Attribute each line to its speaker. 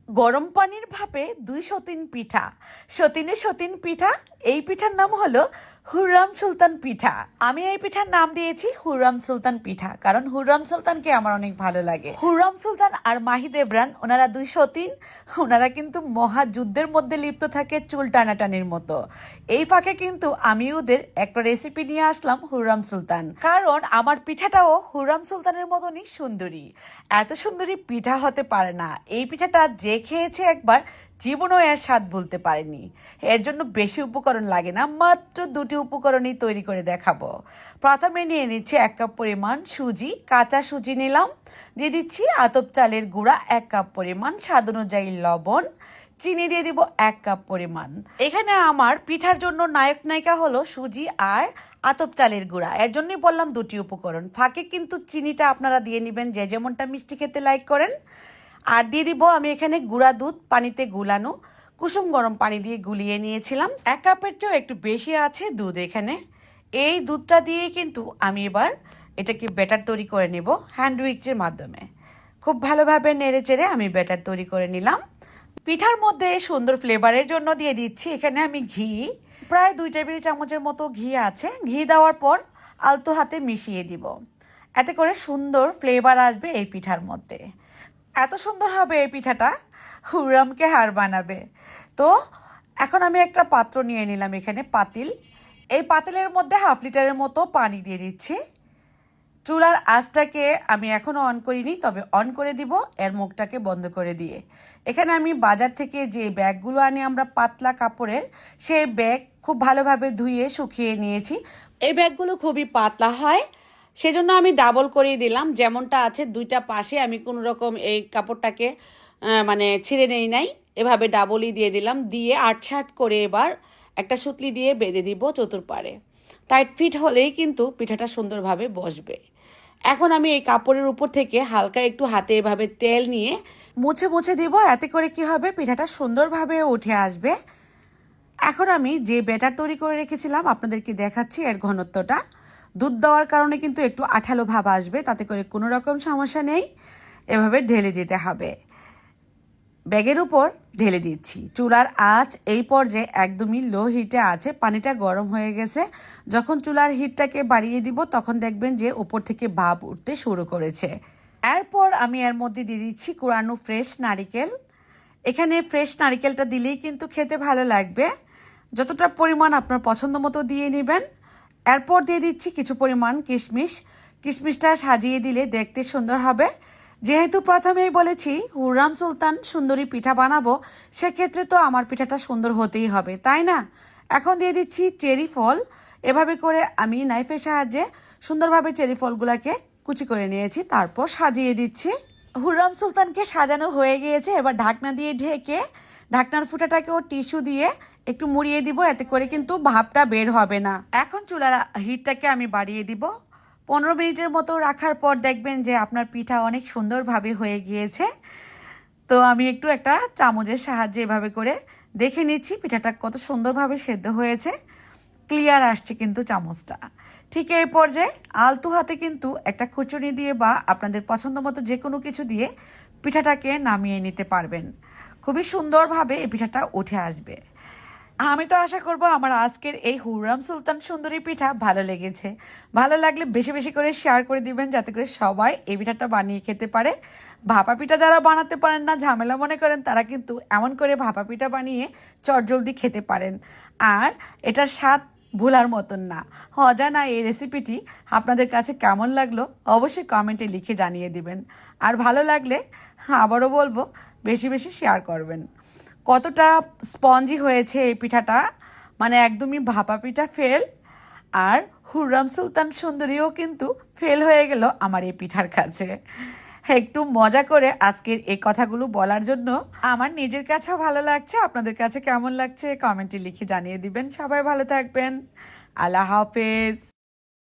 Speaker 1: গরম পানির ভাপে 2 সতিন পিঠা। সতিনে সতিন পিঠা। এই পিঠার নাম হলো হুররাম সুলতান পিঠা। আমি এই পিঠার নাম দিয়েছি হুররাম সুলতান পিঠা, কারণ হুররাম সুলতানকে আমার অনেক ভালো লাগে। হুররাম সুলতান আর মাহি দেবরান, ওনারা 2 সতিন। ওনারা কিন্তু মহাযুদ্ধের মধ্যে লিপ্ত থাকে চুল টানাটানির মতো। এই ফাঁকে কিন্তু আমি ওদের একটা রেসিপি নিয়ে আসলাম হুররাম সুলতান, কারণ আমার পিঠাটাও হুররাম সুলতানের মতনই সুন্দরী। এত সুন্দরী পিঠা হতে পারে না। এই পিঠাটা যে খেয়েছে একবার, জীবনও এর স্বাদ ভুলতে পারেনি। এর জন্য বেশি উপকরণ লাগে না, মাত্র 2টি উপকরণই তৈরি করে দেখাবো। প্রথমে নিয়ে নিচ্ছি 1 কাপ পরিমাণ সুজি, কাঁচা সুজি নিলাম। দিয়ে দিচ্ছি আতপ চালের গুঁড়া 1 কাপ পরিমাণ, স্বাদ অনুযায়ী লবণ, চিনি দিয়ে দিব 1 কাপ পরিমাণ। এখানে আমার পিঠার জন্য নায়ক নায়িকা হলো সুজি আর আতপ চালের গুঁড়া। এর জন্যই বললাম 2টি উপকরণ। ফাঁকে কিন্তু চিনিটা আপনারা দিয়ে নেবেন যে যেমনটা মিষ্টি খেতে লাইক করেন। আর দিয়ে দিব আমি এখানে গুঁড়া দুধ, পানিতে গুলানো, কুসুম গরম পানি দিয়ে গুলিয়ে নিয়েছিলাম। 1 কাপের চেয়েও একটু বেশি আছে দুধ এখানে। এই দুধটা দিয়ে কিন্তু আমি এবার এটাকে ব্যাটার তৈরি করে নেব হ্যান্ড উইক্সের মাধ্যমে। খুব ভালোভাবে নেড়ে চেড়ে আমি ব্যাটার তৈরি করে নিলাম। পিঠার মধ্যে সুন্দর ফ্লেভারের জন্য দিয়ে দিচ্ছি এখানে আমি ঘি। প্রায় 2 টেবিল চামচের মতো ঘি আছে। ঘি দেওয়ার পর আলতো হাতে মিশিয়ে দিব, এতে করে সুন্দর ফ্লেভার আসবে এই পিঠার মধ্যে। এত সুন্দর হবে এই পিঠাটা, হুররামকে হার বানাবে। তো এখন আমি একটা পাত্র নিয়ে নিলাম, এখানে পাতিল। এই পাতিলের মধ্যে 1/2 লিটারের মতো পানি দিয়ে দিচ্ছি। চুলার আঁচটাকে আমি এখনও অন করিনি, তবে অন করে দিব এর মুখটাকে বন্ধ করে দিয়ে। এখানে আমি বাজার থেকে যে ব্যাগগুলো আনি আমরা পাতলা কাপড়ের, সেই ব্যাগ খুব ভালোভাবে ধুয়ে শুকিয়ে নিয়েছি। এই ব্যাগগুলো খুবই পাতলা হয়, সেজন্য আমি ডাবল করিয়ে দিলাম। যেমনটা আছে 2টা পাশে আমি কোনো রকম এই কাপড়টাকে মানে ছিঁড়ে নেই নাই, এভাবে ডাবলই দিয়ে দিলাম। দিয়ে আটসাট করে এবার একটা সুতলি দিয়ে বেঁধে দিব চতুর্পাড়ে। টাইট ফিট হলেই কিন্তু পিঠাটা সুন্দরভাবে বসবে। এখন আমি এই কাপড়ের উপর থেকে হালকা একটু হাতে এভাবে তেল নিয়ে মুছে মুছে দিব, এতে করে কি হবে, পিঠাটা সুন্দরভাবে উঠে আসবে। এখন আমি যে ব্যাটার তৈরি করে রেখেছিলাম আপনাদেরকে দেখাচ্ছি এর ঘনত্বটা। দুধ দেওয়ার কারণে কিন্তু একটু আঠালো ভাব আসবে, তাতে করে কোনো রকম সমস্যা নেই। এভাবে ঢেলে দিতে হবে। ব্যাগের উপর ঢেলে দিচ্ছি। চুলার আঁচ এই পর্যায়ে একদমই লো হিটে আছে, পানিটা গরম হয়ে গেছে। যখন চুলার হিটটাকে বাড়িয়ে দিব তখন দেখবেন যে উপর থেকে ভাপ উঠতে শুরু করেছে। এরপর আমি এর মধ্যে দিয়ে দিচ্ছি কুড়ানো ফ্রেশ নারিকেল। এখানে ফ্রেশ নারিকেলটা দিলেই কিন্তু খেতে ভালো লাগবে। যতটা পরিমাণ আপনার পছন্দ মতো দিয়ে নেবেন। এরপর দিয়ে দিচ্ছি কিছু পরিমাণ কিশমিশ। কিশমিশটা সাজিয়ে দিলে দেখতে সুন্দর হবে। যেহেতু প্রথমেই বলেছি হুররাম সুলতান সুন্দরী পিঠা বানাবো, সেক্ষেত্রে তো আমার পিঠাটা সুন্দর হতেই হবে, তাই না? এখন দিয়ে দিচ্ছি চেরি ফল। এভাবে করে আমি নাইফের সাহায্যে সুন্দরভাবে চেরি ফলগুলোকে কুচি করে নিয়েছি, তারপর সাজিয়ে দিচ্ছি। হুররাম সুলতানকে সাজানো হয়ে গিয়েছে। এবার ঢাকনা দিয়ে ঢেকে ঢাকনার ফুটাটাকেও টিস্যু দিয়ে একটু মুড়িয়ে দিব, এতে করে কিন্তু ভাপটা বের হবে না। এখন চুলার হিটটাকে আমি বাড়িয়ে দিব। 15 মিনিটের মতো রাখার পর দেখবেন যে আপনার পিঠা অনেক সুন্দরভাবে হয়ে গিয়েছে। তো আমি একটু একটা চামচের সাহায্যে এভাবে করে দেখে নিচ্ছি পিঠাটা কত সুন্দরভাবে সেদ্ধ হয়েছে। ক্লিয়ার আসছে কিন্তু চামচটা। ঠিক এই পর্যায়ে আলতু হাতে কিন্তু একটা খুঁচুনি দিয়ে বা আপনাদের পছন্দ মতো যে কোনো কিছু দিয়ে পিঠাটাকে নামিয়ে নিতে পারবেন। খুবই সুন্দরভাবে এই পিঠাটা উঠে আসবে। আমি তো আশা করব আমার আজকের এই হুররাম সুলতান সুন্দরী পিঠা ভালো লেগেছে। ভালো লাগলে বেশি বেশি করে শেয়ার করে দিবেন, যাতে করে সবাই এই পিঠাটা বানিয়ে খেতে পারে। ভাপা পিঠা যারা বানাতে পারেন না, ঝামেলা মনে করেন, তারা কিন্তু এমন করে ভাপা পিঠা বানিয়ে চটজলদি খেতে পারেন। আর এটার স্বাদ ভোলার মতন না। অজানা এই রেসিপিটি আপনাদের কাছে কেমন লাগলো অবশ্যই কমেন্টে লিখে জানিয়ে দিবেন। আর ভালো লাগলে আবারও বলবো বেশি বেশি শেয়ার করবেন। কতটা স্পঞ্জি হয়েছে এই পিঠাটা, মানে একদমই ভাপা পিঠা ফেল। আর হুররাম সুলতান সুন্দরীও কিন্তু ফেল হয়ে গেল আমার এই পিঠার কাছে। একটু মজা করে আজকের এই কথাগুলো বলার জন্য আমার নিজের কাছেও ভালো লাগছে। আপনাদের কাছে কেমন লাগছে কমেন্টে লিখে জানিয়ে দিবেন। সবাই ভালো থাকবেন। আল্লাহ হাফেজ।